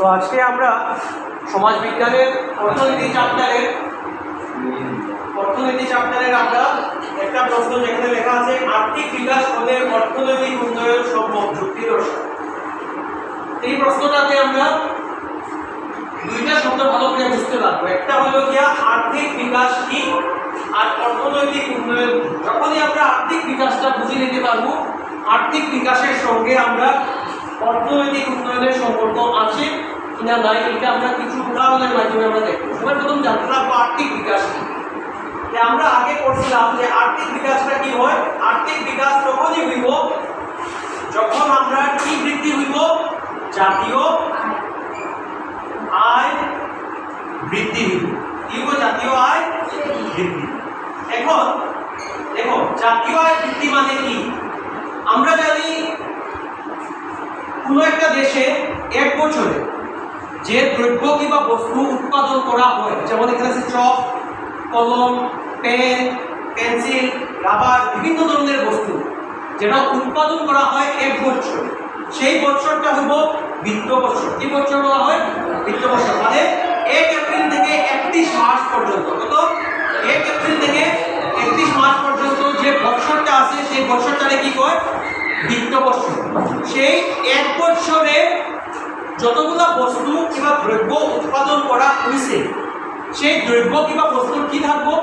তো আজকে আমরা সমাজবিজ্ঞানের অর্থনীতি চ্যাপ্টারের আমরা একটা প্রশ্ন যেখানে লেখা আছে আর্থিক বিকাশ হলে অর্থনৈতিক উন্নয়ন সম্ভব যুক্তি দর্শাও। এই প্রশ্নটাতে আমরা দুইটা শব্দ ভালো করে বুঝতে পারবো। একটা হলো গিয়া আর্থিক বিকাশ কি আর অর্থনৈতিক উন্নয়ন। যখনই আমরা আর্থিক বিকাশটা বুঝে নিতে পারবো, আর্থিক বিকাশের সঙ্গে আমরা অর্থনৈতিক উন্নয়নের সম্পর্ক আছে কিনা নাই, এটা আমরা কিছু উদাহরণের মাধ্যমে আমরা দেখবো। সবাই প্রথম জানতে পারবো আর্থিক বিকাশ কি। আমরা আগে পড়ছিলাম যে আর্থিক বিকাশটা কি হয়। আর্থিক বিকাশ তখনই হইব যখন আমরা কি বৃদ্ধি হইব, জাতীয় আয় বৃদ্ধি হইব। কি হইব? জাতীয় আয় বৃদ্ধি। এখন দেখো জাতীয় আয় বৃদ্ধি মানে কি। আমরা জানি কোনো একটা দেশে এক বছরে যে দ্রব্য কিংবা বস্তু উৎপাদন করা হয়, যেমন এখানে আছে চক, কলম, পেন, পেন্সিল, রাবার, বিভিন্ন ধরনের বস্তু যেটা উৎপাদন করা হয় এক বছর, সেই বছরটা হইব বিত্ত বছর। কি বছর বলা হয়? বিত্ত বছর। মানে 1 এপ্রিল থেকে 31 মার্চ পর্যন্ত, কত? 1 এপ্রিল থেকে 31 মার্চ পর্যন্ত যে বছরটা আছে সেই বছরটাকে কি কয়? বিত্ত বছর। সেই এক বছরে যতগুলা বস্তু কিংবা দ্রব্য উৎপাদন করা হয়েছে, সেই দ্রব্য কিংবা বস্তুর কি থাকবো?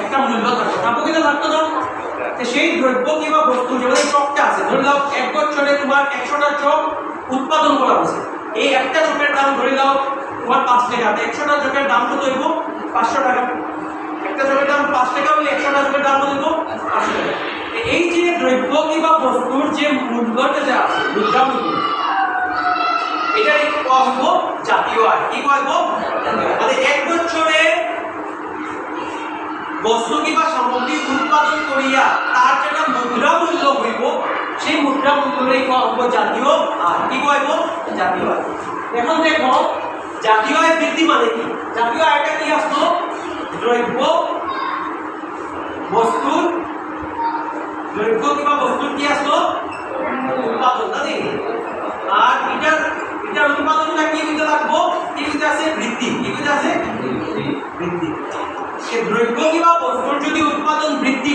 একটা মূল্য থাকবে। থাকবো কিনা? থাকতো না? সেই দ্রব্য কিংবা বস্তু, যেমন এই চকটা আছে, ধরে নাও এক বছরে তোমার 100টা চক উৎপাদন করা হয়েছে। এই একটা চকের দাম ধরে নাও তোমার 5 টাকা। 100টা চকের দাম কত হইব? 500 টাকা। একটা চকের দাম 5 টাকা হলে 100টা চকের দাম কত হইব? 500 টাকা। এই যে দ্রব্য কিংবা বস্তুর যে মূল্যটা যে আছে, মুদ্রামূল্য, এটাই কোয়া হইব জাতীয় আয়। কি কোয়া হইব? মানে এক বছরে বস্তু কিংবা সামগ্রী উৎপাদন করিয়া তার যেটা মুদ্রা মূল্য হইব, সেই মুদ্রা মূল্যই কোয়া হইব জাতীয় আয়। কি কোয়া হইব? জাতীয় আয়। এখন দেখো জাতীয় আয় বৃদ্ধি মানে কি। জাতীয় আয়টা কি আসলো? দ্রব্য বস্তুর কি আসলো? উৎপাদন। জানি আর এটার উৎপাদনটা কি হইতে লাগবো? কি হইতে আছে? বৃদ্ধি। কি হইতে আছে? বৃদ্ধি। সে দ্রব্য কিংবা বস্তুর যদি উৎপাদন বৃদ্ধি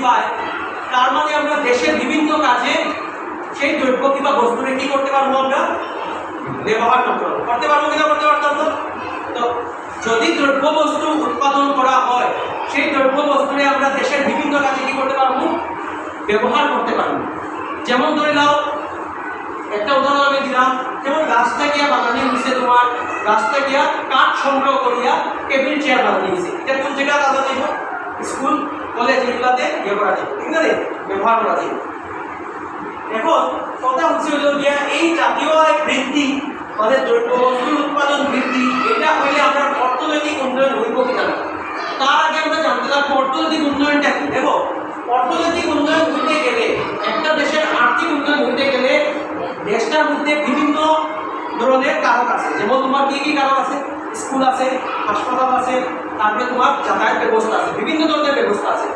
পায়, তার মানে আমরা দেশের বিভিন্ন কাজে সেই দ্রব্য কিংবা বস্তুরে কি করতে পারবো? আমরা ব্যবহার করতে পারবো কিনা? করতে পারতাম না। তো যদি দ্রব্য বস্তু উৎপাদন করা হয়, সেই দ্রব্য বস্তুরে আমরা দেশের বিভিন্ন কাজে কি করতে পারবো? ব্যবহার করতে পারবো। যেমন ধরে নাও একটা উদাহরণ আমি দিলাম, যেমন রাস্তা গিয়া বানানি হয়েছে, তোমার রাস্তা গিয়া কাঠ সংগ্রহ করিয়া টেবিল চেয়ার বানানি হয়েছে। এটা কোন জায়গা কাজে দিব? স্কুল কলেজ এগুলাতে ইয়ে করা যায়, ঠিক না? ব্যবহার করা যায়। এখন কথা হচ্ছে হলো গিয়া এই জাতীয় আয় বৃদ্ধি মানে দ্রব্য বস্তুর উৎপাদন বৃদ্ধি, এটা হইলে আমরা অর্থনৈতিক উন্নয়ন হইব কিনা। তার আগে আমরা জানতে লাগবো অর্থনৈতিক উন্নয়নটা কি। দেখো অর্থনৈতিক উন্নয়ন হইতে গেলে, একটা দেশের আর্থিক উন্নয়ন হইতে গেলে দেশটার মধ্যে বিভিন্ন ধরনের কারক আছে। যেমন তোমার কি কি কারক আছে? স্কুল আছে, হাসপাতাল আছে, তারপরে তোমার যাতায়াত ব্যবস্থা আছে, বিভিন্ন ধরনের ব্যবস্থা আছে।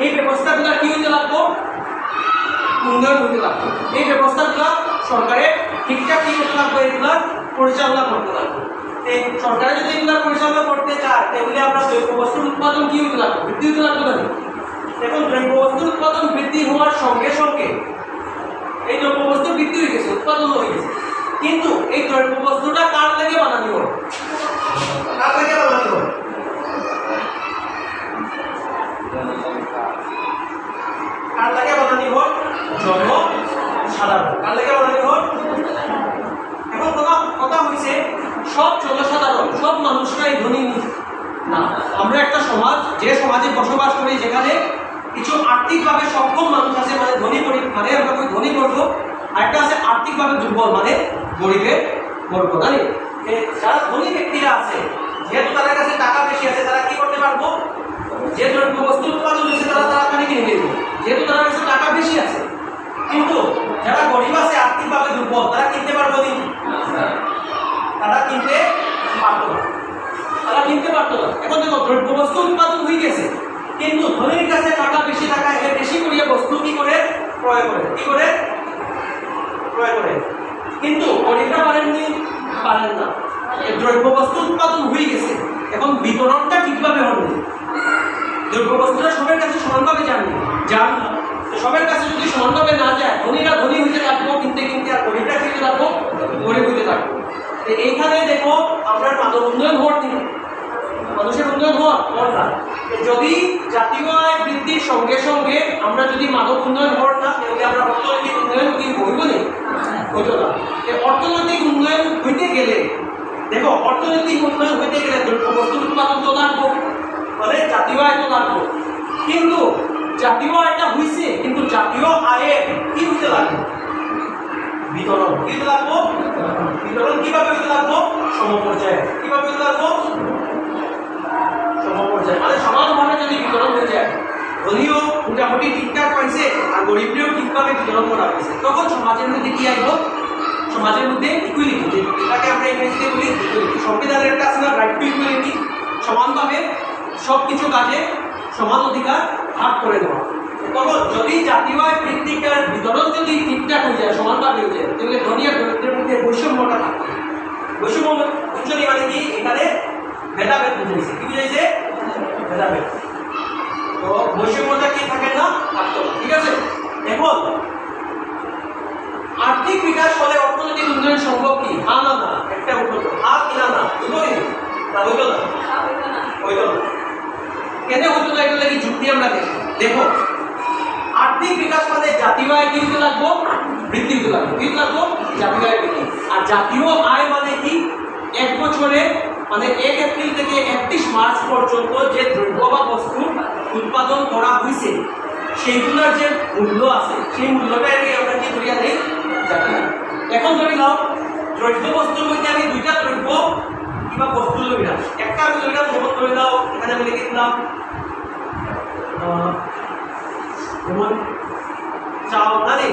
এই ব্যবস্থাগুলো কি হইতে লাগবো? উন্নয়ন হইতে লাগবে। এই ব্যবস্থাগুলো সরকারের ঠিকঠাক কি করতে লাগবে? এগুলা পরিচালনা করতে লাগবে। সরকারে যদি এগুলা পরিচালনা করতে চায়, তাহলে আমরা দ্রব্য বস্তুর উৎপাদন কি হইতে লাগবে? বৃদ্ধি হইতে লাগবে না? এখন দ্রব্য বস্তুর উৎপাদন বৃদ্ধি হওয়ার সঙ্গে সঙ্গে এই দ্রব্য বস্তু বৃদ্ধি হয়ে গেছে, উৎপাদন হয়ে গেছে, কিন্তু এই দ্রব্য বস্তুটা কার থেকে বানানো হয়? কার থেকে বানানো হয়? কার থেকে বানানো হয়? জনসাধারণ। কার থেকে বানানো হয়? এখন কথা হয়েছে সব জনসাধারণ, সব মানুষরাই ধনী না। আমরা একটা সমাজ, যে সমাজে বসবাস করি, যেখানে কিছু আর্থিকভাবে সক্ষম মানুষ আছে, মানে ধনী গরিব, মানে আমরা কই ধনী বর্গ, আর একটা আছে আর্থিকভাবে দুর্বল, মানে গরিবের বর্গ। জানি যারা ধনী ব্যক্তিরা আছে, যেহেতু তাদের কাছে টাকা বেশি আছে, তারা কি করতে পারবো? যে দ্রব্য বস্তু উৎপাদন হয়েছে তারা তাড়াতাড়ি কিনে নেবে, যেহেতু তাদের কাছে টাকা বেশি আছে। কিন্তু যারা গরিব আছে, আর্থিকভাবে দুর্বল, তারা কিনতে পারবো না। তারা কিনতে পারতো না। এখন দেখো দ্রব্য বস্তু উৎপাদন হয়ে গেছে, কিন্তু ধনীর কাছে টাকা বেশি থাকায় বেশি করিয়া বস্তু কি করে ক্রয় করে, কি করে ক্রয় করে। কিন্তু গরিবরা পারেননি, পারেন না। দ্রব্য বস্তু উৎপাদন হয়ে গেছে, এখন বিতরণটা ঠিকভাবে হয়নি। দ্রব্য বস্তুটা সবার কাছে সমানভাবে যান না। তো সবার কাছে যদি সমানভাবে না যায়, ধনীরা ধনী হইতে থাকবো কিনতে কিনতে, আর গরিবরা কিনতে থাকবো, গরিব হইতে থাকবো। তো এইখানে দেখো আপনার মানব উন্নয়ন হওয়ার দিন, মানুষের উন্নয়ন হওয়ার না। যদি জাতীয় আয় বৃদ্ধির সঙ্গে সঙ্গে আমরা যদি মানব উন্নয়ন হওয়ার না, তাহলে আমরা অর্থনৈতিক উন্নয়ন কি হইব না, হইতো না। অর্থনৈতিক উন্নয়ন হইতে গেলে দেখো, অর্থনৈতিক উন্নয়ন হইতে গেলে দ্রব্য বস্তুর উৎপাদন তো লাগবো, মানে জাতীয় আয় তো লাগবো। কিন্তু জাতীয় আয়টা হইছে, কিন্তু জাতীয় আয়ের কি হইতে লাগবে? বিতরণ কি হইতে লাগবো? বিতরণ কিভাবে হইতে লাগবো? সমপর্যায়ে। কিভাবে হইতে লাগবো? সমপর্যায়ে, মানে সমানভাবে যদি বিতরণ হয়ে যায়, ধনীও মোটামুটি ঠিকঠাক পাইছে আর গরিবরেও ঠিকভাবে বিতরণ করা হয়েছে, তখন সমাজের মধ্যে কি আসবো? সমাজের মধ্যে ইকুয়ালিটি, যেটাকে আমরা ইংরেজিতে বলি ইকুয়ালিটি। সংবিধানের একটা আছে না, রাইট টু ইকুয়ালিটি, সমানভাবে সব কিছু কাজে সমান অধিকার ভাগ করে দেওয়া। তখন যদি জাতীয় আয় বৃদ্ধির বিতরণ যদি ঠিকঠাক হয়ে যায়, সমানভাবে হয়ে যায়, তাহলে ধনী আর দরিদ্রের মধ্যে বৈষম্যটা থাকবে। বৈষম্য বুঝলি মানে কি? এখানে ভেদাভেদ বুঝেছে। কি বুঝেছে? ভেদাভেদ। তো বৈষম্যটা কি থাকে না, থাকতো না। ঠিক আছে, এখন আর্থিক বিকাশ হলে অর্থনৈতিক উন্নয়ন সম্ভব কি? হ্যাঁ না না, একটা উত্তর, হ্যাঁ কিনা না, হইল না, হইল না, হইল না। কেন হইতো না? এগুলো কি যুক্তি আমরা দেখো, আর্থিক বিকাশ মানে জাতীয় আয় কি হতে লাগবো? বৃদ্ধি হতে লাগবো। কি লাগবো? জাতীয় আয় বৃদ্ধি। আর জাতীয় আয় মানে কি? এক বছরে মানে 1 এপ্রিল থেকে 31 মার্চ পর্যন্ত যে দ্রব্য বা বস্তু উৎপাদন করা হয়েছে, সেইগুলোর যে মূল্য আছে, সেই মূল্যটাকে আমরা কি ধরিয়া দিই? জাতীয় আয়। এখন ধরে নাও, দ্রব্য বস্তুর মধ্যে আমি দুইটা দ্রব্য কিংবা বস্তু লইলাম, একটা আমি লইলাম, যেমন ধরে নাও এখানে আমি লিখে দিলাম যেমন চাল, জানি,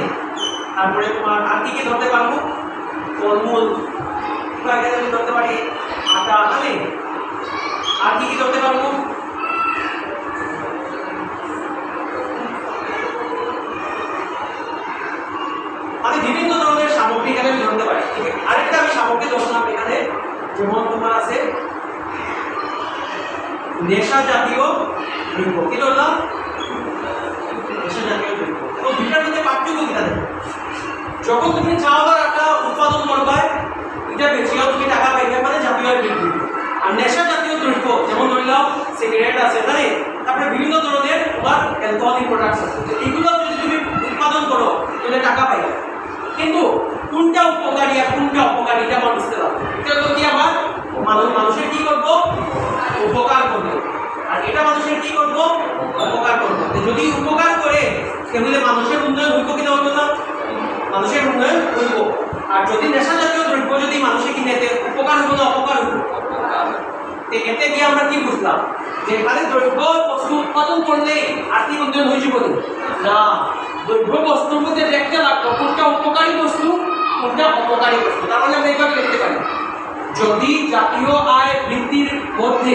তারপরে তোমার আর কি কি ধরতে পারবো? ফলমূল, এখানে আমি ধরতে পারি আটা, জানি, আর কি কি ধরতে পারবো? মানে বিভিন্ন ধরনের সামগ্রী এখানে আমি ধরতে পারি। ঠিক আছে, আরেকটা আমি সামগ্রী ধরলাম এখানে, যেমন তোমার আছে নেশা জাতীয় দ্রব্য। কি ধরলাম? নেশা জাতীয় দ্রব্য। তো দুইটার মধ্যে পার্থক্য কি থাকে? যখন তুমি চাল আর আটা উৎপাদন করবে, এটা বেচিও তুমি টাকা পাইবে, মানে জাতীয় আয় বৃদ্ধি। আর নেশা জাতীয় দ্রব্য যেমন ধরলাম সিগারেট আছে, তাই তারপরে বিভিন্ন ধরনের তোমার অ্যালকোহলিক প্রোডাক্টস আছে, এগুলো যদি তুমি উৎপাদন করো তাহলে টাকা পাইবে। কিন্তু কোনটা উপকারী আর কোনটা অপকারী এটা আমার বুঝতে পারবো। এটা হলো কি, আমার মানুষের কি করবো? উপকার করবো। আর এটা মানুষের কি করবো? উপকার করবো। যদি উপকার করে তাহলে মানুষের উন্নয়ন হইব কিনা? হইব না, মানুষের উন্নয়ন হইব। আর যদি নেশা জাতীয় দ্রব্য যদি মানুষের কিনে উপকার হইব না অপকার হইব? এতে গিয়ে আমরা কি বুঝলাম? যে এখানে দ্রব্য বস্তু উৎপাদন করলে আর্থিক উন্নয়ন হয়ে যাবে না, দ্রব্য বস্তুর মধ্যে দেখতে লাগতো কোনটা উপকারী বস্তু কোনটা অপকারী বস্তু। তার মানে আমরা এইভাবে লিখতে পারি, যদি জাতীয় আয় বৃদ্ধির মধ্যে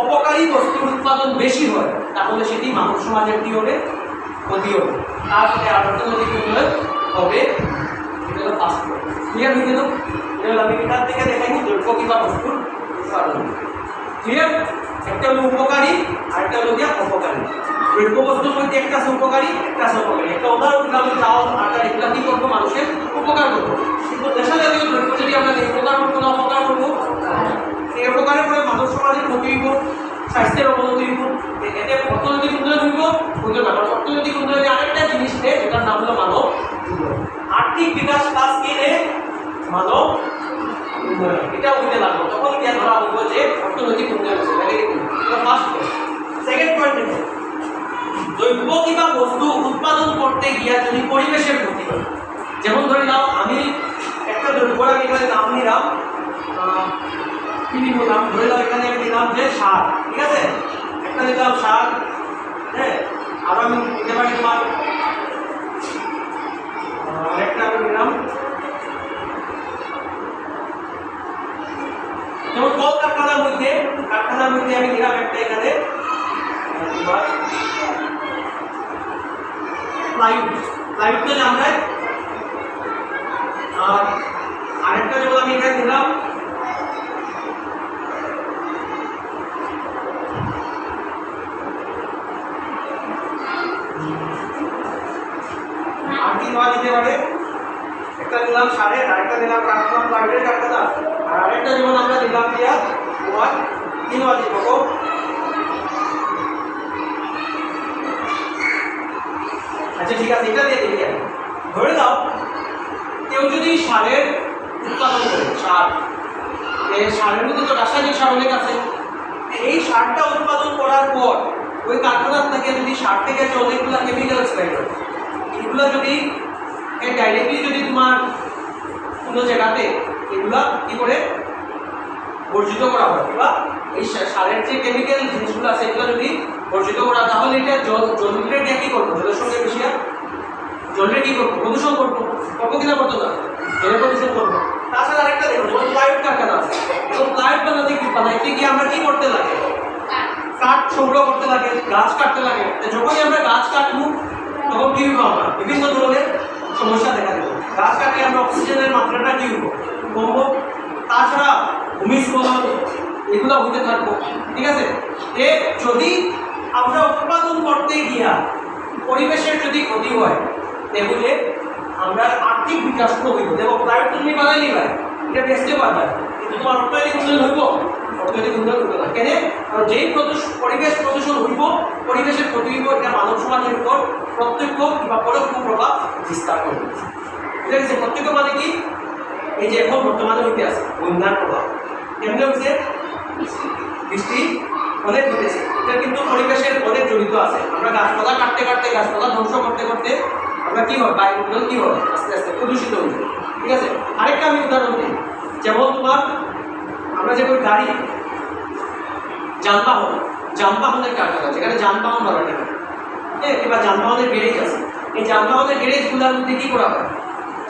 অপকারী বস্তুর উৎপাদন বেশি হয়, তাহলে সেটি মানব সমাজের কি হবে? ক্ষতি হবে। তার সাথে অর্থনৈতিক উন্নয়ন হবে। এটা হলো ফার্স্ট পয়েন্ট। ক্লিয়ার হয়ে গেল? এটা আমি এখান থেকে দেখাই দ্রব্য কিংবা বস্তুর উৎপাদন। ক্লিয়ার? একটা হলো উপকারী আর একটা হলো অপকারী। দ্রব্য বস্তুর মধ্যে একটা আছে উপকারী, একটা আছে অপকারী। একটা উদাহরণ দিলাম, চাল আটা এগুলা কি করবো? মানুষের উপকার করবো। কিন্তু নেশা জাতীয় দ্রব্য যদি আমরা উপকার করবো না অপকার করবো, এই উপকারের ফলে মানব সমাজের ক্ষতি হইব, স্বাস্থ্যের অবনতি হইব, এতে অর্থনৈতিক উন্নয়ন হইব না। অর্থনৈতিক উন্নয়নে আরেকটা জিনিস নেই, যেটার নাম হলো মানব উন্নয়ন। আর্থিক বিকাশ কাজ কি রে? মানব উন্নয়ন। এটা হইতে লাগলো, তখন গিয়ে ধরা হইব যে অর্থনৈতিক উন্নয়ন হচ্ছে। First point. সেকেন্ড পয়েন্ট দেখো, দ্রব্য কিংবা বস্তু উৎপাদন করতে গিয়া যদি পরিবেশের ক্ষতি হয়, যেমন ধরে নাও আমি একটা দ্রব্য আমি এখানে নাম নিলাম, কি নিব নাম? ধরে নাও এখানে আমি নিলাম যে সার, ঠিক আছে, একটা নিলাম সার, হ্যাঁ, আর আমি নিতে পারি তোমার আরেকটা আমি নিলাম, যেমন কারখানার মধ্যে আমি নিলাম একটা এখানে তোমার প্লাইউড তো জানবে। আর কি নেওয়া যেতে পারে? একটা নিলাম সারের, আরেকটা নিলাম কারখানা, প্রাইভেট কারখানা, আর আরেকটা যেমন আমরা নিলাম দিয়া তোমার কি নেওয়া যেতে পারবো? আচ্ছা ঠিক আছে, এটা দিয়ে দেখি। ধরে দাও কেউ যদি সারের উৎপাদন করে, সারের মধ্যে তো রাসায়নিক সার অনেক আছে, এই সারটা উৎপাদন করার পর ওই কারখানার থেকে যদি সার থেকে যে অনেকগুলো কেমিক্যালস বের হয়, এগুলো যদি ডাইরেক্টলি যদি তোমার কোনো জায়গাতে এগুলা কি করে বর্জিত করা হয়, কিংবা এই সারের যে কেমিক্যাল জিনিসগুলো আছে এগুলো যদি বর্জিত করা, তাহলে এটা জলটা দিয়ে কী করবো? জলের সঙ্গে মিশিয়ে জলটা কী করবো? প্রদূষণ করবো। করবো কিনা করতো না? জলের প্রদূষণ করবো। তাছাড়া আরেকটা দেখো, যেমন প্লাইউড কারখানা আছে, এবং প্লাইউড বানাইতে গিয়ে আমরা কি করতে লাগে? কাঠ সংগ্রহ করতে লাগে, গাছ কাটতে লাগে। যখনই আমরা গাছ কাটবো তখন কি হইব? আমরা বিভিন্ন ধরনের সমস্যা দেখা দেবো। গাছ কাটলে আমরা অক্সিজেনের মাত্রাটা কি হইব? কমবো। তাছাড়া ভূমিস্খলন এগুলো হইতে থাকবো। ঠিক আছে, যদি আমরা উৎপাদন করতে গিয়া পরিবেশের যদি ক্ষতি হয় তাহলে আমরা আর্থিক বিকাশ হইব। দেখো প্রাইভেট তুমি বানাইলি ভাই, এটা বেচতে পারবে, কিন্তু তোমার অর্থনৈতিক উন্নয়ন হইব? অর্থনৈতিক উন্নয়ন হইব না। কেন? কারণ যেই পরিবেশ প্রদূষণ হইব, পরিবেশের ক্ষতি হইব, এটা মানব সমাজের উপর প্রত্যক্ষ কিংবা পরোক্ষ প্রভাব বিস্তার করবে। ঠিক আছে, প্রত্যক্ষ মানে কি? এই যে এখন বর্তমানে হইতে আছে বন্যার প্রভাব, কেমনে হচ্ছে? বৃষ্টি অনেক হইতেছে, এটা কিন্তু পরিবেশের অনেক জড়িত আছে। আমরা গাছপালা কাটতে কাটতে, গাছপালা ধ্বংস করতে করতে আমরা কি হয়, বায়ুমণ্ডল কি হয় আস্তে আস্তে প্রদূষিত হয়ে যায়। ঠিক আছে, আরেকটা আমি উদাহরণ দিই, যেমন তোমার আমরা যে গাড়ি, যানবাহনের কারখানা, যেখানে যানবাহন বানানো হয়, কিংবা যানবাহনের গ্যারেজ আছে, এই যানবাহনের গ্যারেজগুলোর মধ্যে কি করা হয়?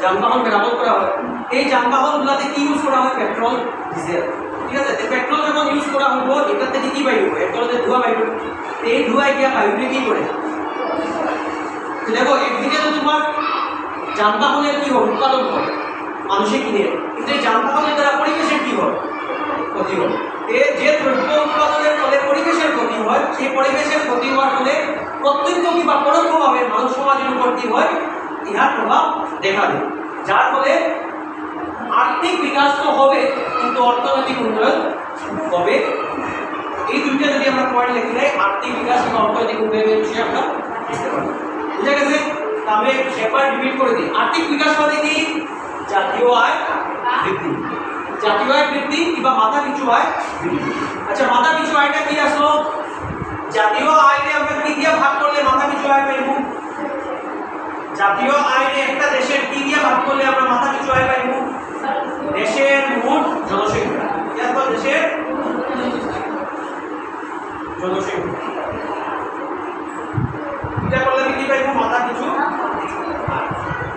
যানবাহন মেরামত করা হয়। এই যানবাহনগুলোতে কি ইউজ করা হয়? Petrol, diesel. ঠিক আছে, পেট্রোল যখন ইউজ করা হইব, এটার থেকে কি বাইর হবে? একটা হচ্ছে ধোঁয়া বাইর হবে। এই ধোঁয়ায় গিয়া বায়ুতে কি করে? দেখো একদিকে তো তোমার যানবাহনের কি হয়? উৎপাদন হয়, মানুষে কিনে, কিন্তু এই যানবাহনের দ্বারা পরিবেশের কি হয়? ক্ষতি হয়। যে দ্রব্য উৎপাদনের ফলে পরিবেশের ক্ষতি হয়, সেই পরিবেশের ক্ষতি হওয়ার ফলে প্রত্যক্ষ কিংবা পরোক্ষভাবে মানব সমাজের উপর কি হয়? ইহার প্রভাব দেখা দেয়, যার ফলে আর্থিক বিকাশ তো হবে কিন্তু অর্থনৈতিক উন্নয়ন হবে। এই দুইটা যদি আমরা পয়েন্ট লিখে দেয়, আর্থিক বিকাশ এবং অর্থনৈতিক উন্নয়নের বিষয়ে আমরা বুঝতে পারবো। বুঝা গেছে? আমি একবার রিপিট করে দিই। আর্থিক বিকাশ মানে কি? জাতীয় আয় বৃদ্ধি, জাতীয় আয় বৃদ্ধি কিংবা মাথা পিছু আয় বৃদ্ধি। আচ্ছা, মাথা পিছু আয়টা কি আসলো? জাতীয় আয়কে আমরা কি দিয়ে ভাগ করলে মাথা পিছু আয় পাইব? জাতীয় আয়কে একটা দেশের কি দিয়ে ভাগ করলে আমরা মাথা পিছু আয় পাইব? দেশের মোট জনসংখ্যা। দেশের জনসংখ্যা এটা করলে কি পাইব? মাথা পিছু।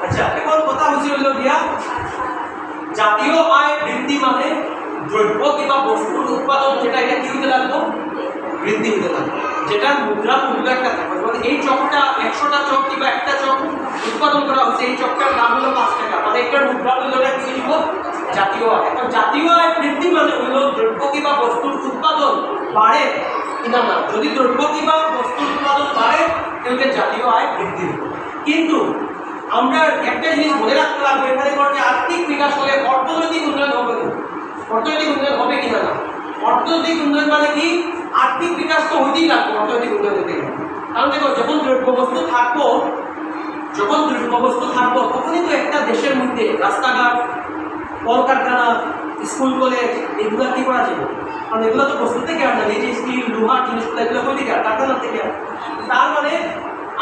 আচ্ছা, এখন কথা হইল দিয়া জাতীয় আয় বৃদ্ধি মানে দ্রব্য কিংবা বস্তুর উৎপাদন, যেটা এটা কি হতে লাগলো? বৃদ্ধি হতে লাগলো, যেটা মুদ্রা মূল্য একটা থাকবে। মানে এই চকটা 100টা চক কিংবা একটা চক উৎপাদন করা হচ্ছে, এই চকটার দাম হলো 5 টাকা, মানে একটা মুদ্রা মূল্যটা কি হইব? জাতীয় আয়। এখন জাতীয় আয় বৃদ্ধি মানে হইল দ্রব্য কিংবা বস্তুর উৎপাদন বাড়ে কিনা না। যদি দ্রব্য কিংবা বস্তুর উৎপাদন বাড়ে তাহলে জাতীয় আয় বৃদ্ধি হবে। কিন্তু আমরা একটা জিনিস মনে রাখতে লাগবে, এখানে যে আর্থিক বিকাশ হলে অর্থনৈতিক উন্নয়ন হবে না। অর্থনৈতিক উন্নয়ন হবে কিনা না। অর্থনৈতিক উন্নয়ন মানে কি? আর্থিক বিকাশ তো হইতেই লাগবে অর্থনৈতিক উন্নয়ন হতে গেলে। কারণ দেখো, যখন দ্রব্য বস্তু থাকবো তখনই তো একটা দেশের মধ্যে রাস্তাঘাট, কলকারখানা, স্কুল কলেজ এগুলো কি করা যাবে? কারণ এগুলো তো বস্তু থেকে আর না, এই যে স্টিল, লোহার জিনিসগুলো এগুলো কই থেকে? কারখানা থেকে। তার মানে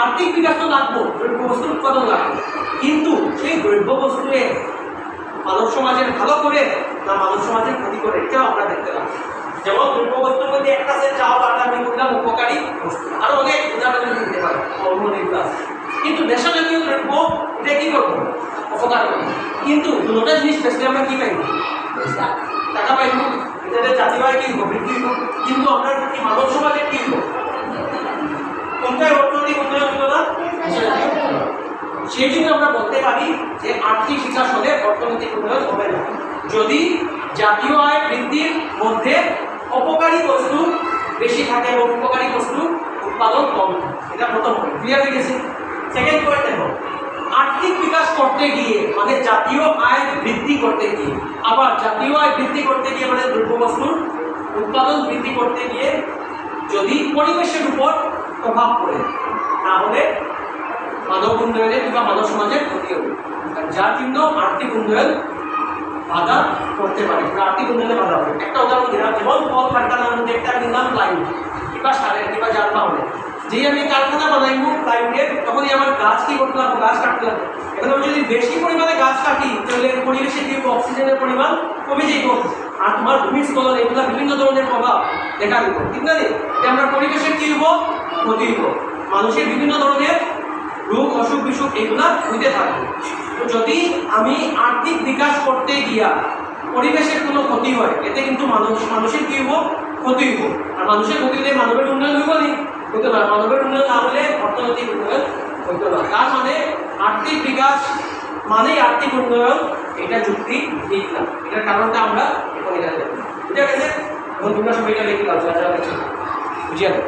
আর্থিক বিকাশ তো লাগবো, দ্রব্য বস্তুর উৎপাদন লাগবে, কিন্তু সেই দ্রব্য বস্তুতে মানব সমাজের ভালো করে না মানব সমাজের ক্ষতি করে, এটাও আমরা দেখতে লাগবো। যেমন দ্রব্য বস্তুর মধ্যে একটা আছে চাল, আটা, বললাম উপকারী বস্তু, আরো অনেক উদাহরণ দিতে পারে, অর্থনীতি আছে। কিন্তু নেশাজাতীয় দ্রব্য এটা কি করবো? অপকার করবো। কিন্তু দুটা জিনিস বেশি আমরা কি পাইব? টাকা পাইব, এটা জাতীয় আয় কি হবো? বৃদ্ধি হবো। কিন্তু আমরা কি মানব সমাজের কি হবো? কোনটাই অর্থনৈতিক উন্নয়ন হতো না? সেই জন্য আমরা বলতে পারি যে আর্থিক বিকাশ হলে অর্থনৈতিক উন্নয়ন হবে না, যদি জাতীয় আয় বৃদ্ধির মধ্যে অপকারী বস্তু বেশি থাকে এবং উপকারী বস্তু উৎপাদন কম থাকে। এটা প্রথম পয়েন্ট, ক্লিয়ার হয়ে গেছে। সেকেন্ড পয়েন্ট দেখো, আর্থিক বিকাশ করতে গিয়ে মানে জাতীয় আয় বৃদ্ধি করতে গিয়ে, আবার জাতীয় আয় বৃদ্ধি করতে গিয়ে মানে দ্রব্যবস্তুর উৎপাদন বৃদ্ধি করতে গিয়ে যদি পরিবেশের উপর প্রভাব পড়ে, তাহলে মানব উন্নয়নের কিংবা মানব সমাজের ক্ষতি হবে, যার জন্য আর্থিক উন্নয়ন বাধা করতে পারে, আর্থিক উন্নয়নে বাধা হবে। একটা উদাহরণ দিলাম, যেমন কল কারখানার মধ্যে একটা নিলাম প্লাইউড কিংবা সারের কিংবা যানবাহনের, যেই আমি কারখানা বানাইব প্লাইউডের, তখনই আমার গাছ কি করতে লাগবো, গাছ কাটতে লাগবে। এখন আমি যদি বেশি পরিমাণে গাছ কাটি তাহলে পরিবেশে কি অক্সিজেনের পরিমাণ কমে যাইব, আর তোমার ভূমিস্খলন এগুলা বিভিন্ন ধরনের প্রভাব দেখা দিব, ঠিক না? আমরা পরিবেশের কি হইব, ক্ষতি হইব, মানুষের বিভিন্ন ধরনের রোগ অসুখ বিসুখ এগুলা হইতে থাকবে। তো যদি আমি আর্থিক বিকাশ করতে গিয়া পরিবেশের কোনো ক্ষতি হয়, এতে কিন্তু মানুষের কি হইব, ক্ষতি হইব। আর মানুষের ক্ষতি হলে মানবের উন্নয়ন হইব নি, হইতো না। মানবের উন্নয়ন না হলে অর্থনৈতিক উন্নয়ন হইতো না। তার মানে আর্থিক বিকাশ মানেই আর্থিক উন্নয়ন, এটা যুক্তি ঠিক না। এটার কারণটা আমরা এখন এখানে দেখব, বুঝে গেছে? এখন তোমরা সবাই এটা লিখে দাও, যারা যারা দেখছো বুঝিয়ে দাও।